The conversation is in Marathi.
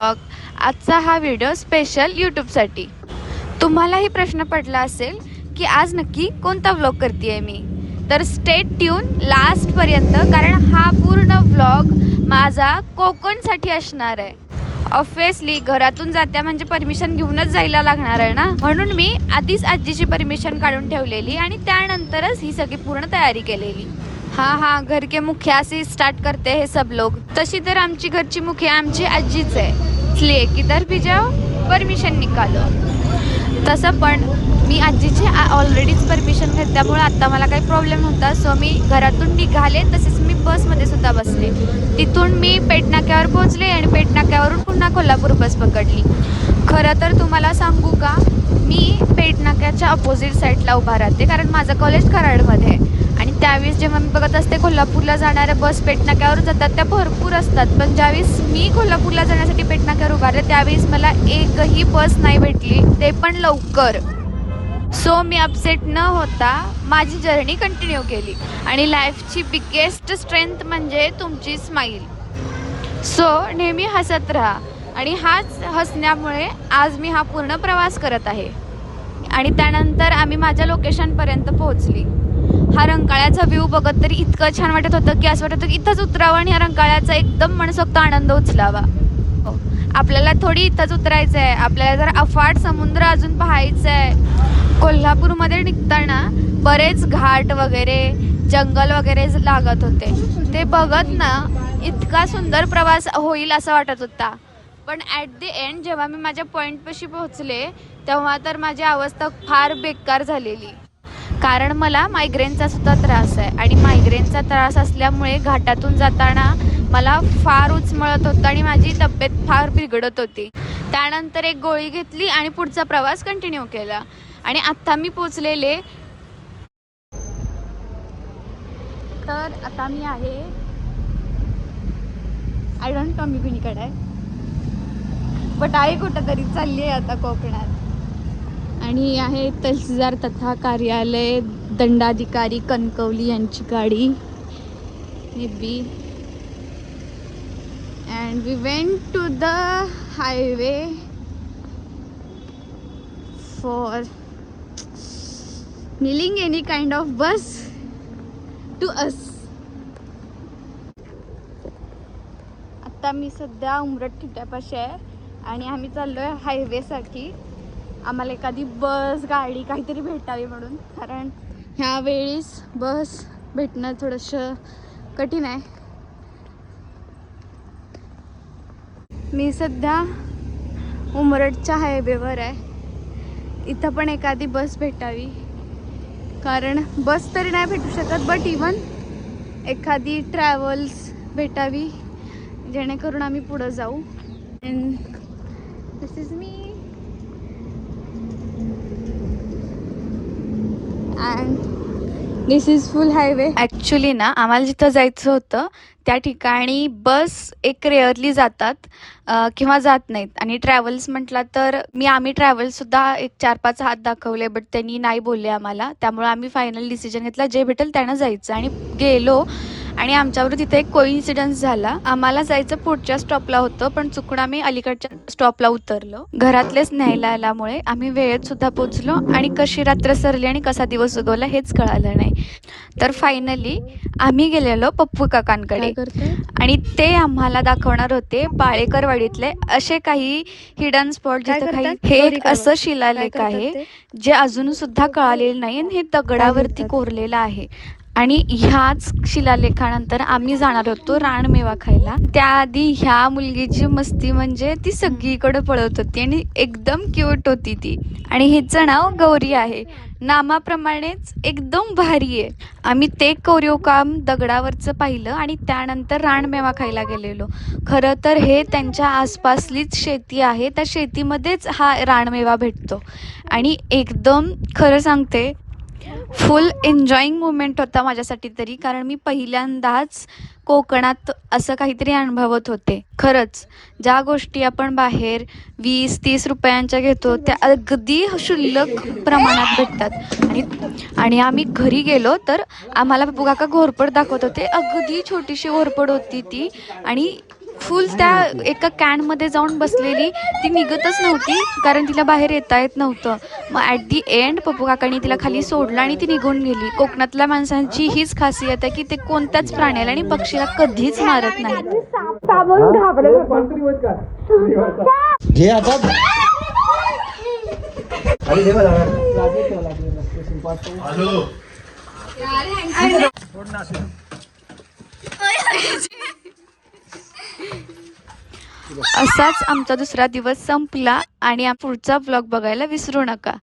आजचा हा व्हिडिओ स्पेशल यूट्यूबसाठी. तुम्हालाही प्रश्न पडला असेल की आज नक्की कोणता व्लॉग करते आहे मी, तर स्टे ट्यून लास्टपर्यंत, कारण हा पूर्ण व्लॉग माझा कोकणसाठी असणार आहे. ऑब्व्हियसली घरातून जात्या म्हणजे परमिशन घेऊनच जायला लागणार आहे ना, म्हणून मी आधीच आजीची परमिशन काढून ठेवलेली आणि त्यानंतरच ही सगळी पूर्ण तयारी केलेली. हाँ, घर के मुखिया से स्टार्ट करते हैं सब लोग. तशी तर आमची घरची मुखिया आमची आजीच आहे, इसलिए किधर भी जाओ परमिशन निकालो. तसं पण मी आजीची ऑलरेडीच परमिशन घेतली, त्यामुळे आता मला काही प्रॉब्लेम नव्हता. सो मी घरातून निघाले, तसेच मी बसमध्ये सुद्धा बसले. तिथून मी पेटनाक्यावर पोहोचले आणि पेटनाक्यावरून पुन्हा कोल्हापूर बस पकडली. खरं तर तुम्हाला सांगू का, मी पेटनाक्याच्या अपोजिट साईडला उभा राहते, कारण माझं कॉलेज कराडमध्ये आहे. आणि त्यावेळेस जेव्हा मी बघत असते कोल्हापूरला जाणाऱ्या बस पेटनाक्यावर जातात त्या भरपूर असतात, पण ज्यावेळेस मी कोल्हापूरला जाण्यासाठी पेटनाक्यावर उभारले त्यावेळेस मला एकही बस नाही भेटली, ते पण लवकर. सो मी अपसेट न होता माझी जर्नी कंटिन्यू केली. आणि लाईफची बिगेस्ट स्ट्रेंथ म्हणजे तुमची स्माईल. सो नेहमी हसत राहा, आणि हाच हसण्यामुळे आज मी हा पूर्ण प्रवास करत आहे. आणि त्यानंतर आम्ही माझ्या लोकेशनपर्यंत पोहोचली. हा रंकाळ्याचा व्ह्यू बघत तरी इतकं छान वाटत होतं की असं वाटत होतं की इथंच उतरावं आणि या रंकाळ्याचा एकदम मनसोक्त आनंद उचलावा. आपल्याला थोडी इथंच उतरायचं आहे, आपल्याला जर अफाट समुद्र अजून पाहायचं आहे. कोल्हापूरमध्ये निघताना बरेच घाट वगैरे जंगल वगैरे लागत होते, ते बघत ना इतका सुंदर प्रवास होईल असं वाटत होता. पण ॲट द एंड जेव्हा मी माझ्या पॉईंटपाशी पोहोचले तेव्हा तर माझी अवस्था फार बेकार झालेली, कारण मला मायग्रेनचा सुद्धा त्रास आहे. आणि मायग्रेनचा त्रास असल्यामुळे घाटातून जाताना मला फार उचमळत होतं आणि माझी तब्येत फार बिघडत होती. त्यानंतर एक गोळी घेतली आणि पुढचा प्रवास कंटिन्यू केला. आणि आत्ता मी पोचलेले, तर आता मी आहे, आय डोंट नो मी कुणीकडे आहे, बट आहे कुठं तरी चालली आहे आता कोकणात. आणि आहे तहसीलदार तथा कार्यालय दंडाधिकारी कणकवली यांची गाडी maybe. And we went to the highway for milling any kind of bus to us. आता मी सध्या उमरठ ठिट्यापाशी आहे आणि आम्ही चाललोय हायवेसाठी. आम्हाला एखादी बस गाडी काहीतरी भेटावी म्हणून, कारण ह्या वेळीस बस भेटणं थोडंसं कठीण आहे. मी सध्या उमरठच्या हायवेवर आहे. इथं पण एखादी बस भेटावी, कारण बस तरी नाही भेटू शकत, बट इवन एखादी ट्रॅव्हल्स भेटावी जेणेकरून आम्ही पुढं जाऊ. And this is me. And this is full highway. Actually ना आम्हाला जिथं जायचं होतं त्या ठिकाणी बस एक रेअरली जातात किंवा जात नाहीत. आणि ट्रॅव्हल्स म्हटला तर आम्ही ट्रॅव्हल्ससुद्धा एक 4-5 हात दाखवले, बट त्यांनी नाही बोलले आम्हाला. त्यामुळे आम्ही फायनल डिसिजन घेतला जे भेटेल त्यानं जायचं. आणि गेलो आणि आमच्यावर तिथे एक कोइन्सिडन्स झाला. आम्हाला जायचं पुढच्या स्टॉपला होतं, पण चुकून आम्ही अलीकडच्या स्टॉपला उतरलो. घरातलेच न्यायला आल्यामुळे आम्ही वेळेत सुद्धा पोचलो आणि कशी रात्र सरली आणि कसा दिवस उगवला हेच कळालं नाही. तर फायनली आम्ही गेलेलो पप्पू काकांकडे, आणि ते आम्हाला दाखवणार होते बाळेकरवाडीतले असे काही हिडन स्पॉट जिथे काही, हे एक असं शिलालेख आहे जे अजून सुद्धा कळालेलं नाही आणि हे दगडावरती कोरलेलं आहे. आणि ह्याच शिलालेखानंतर आम्ही जाणार होतो रानमेवा खायला. त्याआधी ह्या मुलगीची मस्ती म्हणजे ती सगळीकडे पळत होती आणि एकदम क्यूट होती ती. आणि हिचं नाव गौरी आहे, नामाप्रमाणेच एकदम भारी आहे. आम्ही ते कोरीव काम दगडावरचं पाहिलं आणि त्यानंतर रानमेवा खायला गेलेलो. खरं तर हे त्यांच्या आसपासलीच शेती आहे, त्या शेतीमध्येच हा रानमेवा भेटतो. आणि एकदम खरं सांगते फुल एन्जॉईंग मुमेंट होता माझ्यासाठी तरी, कारण मी पहिल्यांदाच कोकणात असं काहीतरी अनुभवत होते. खरंच ज्या गोष्टी आपण बाहेर 20-30 रुपयांच्या घेतो त्या अगदी क्षुल्लक प्रमाणात भेटतात. आणि आम्ही घरी गेलो तर आम्हाला पप्पू काका घोरपड दाखवत होते. अगदी छोटीशी घोरपड होती ती, आणि फुल त्या एका कॅनमध्ये जाऊन बसलेली, ती निघतच नव्हती कारण तिला बाहेर येता येत नव्हतं. मग ॲट दी एंड पप्पू काकांनी तिला खाली सोडलं आणि ती निघून गेली. कोकणातल्या माणसांची हीच खासियत आहे की ते कोणत्याच प्राण्याला आणि पक्षीला कधीच मारत नाहीत. घे आता. असाच आमचा दुसरा दिवस संपला आणि पुढचा व्लॉग बघायला विसरू नका.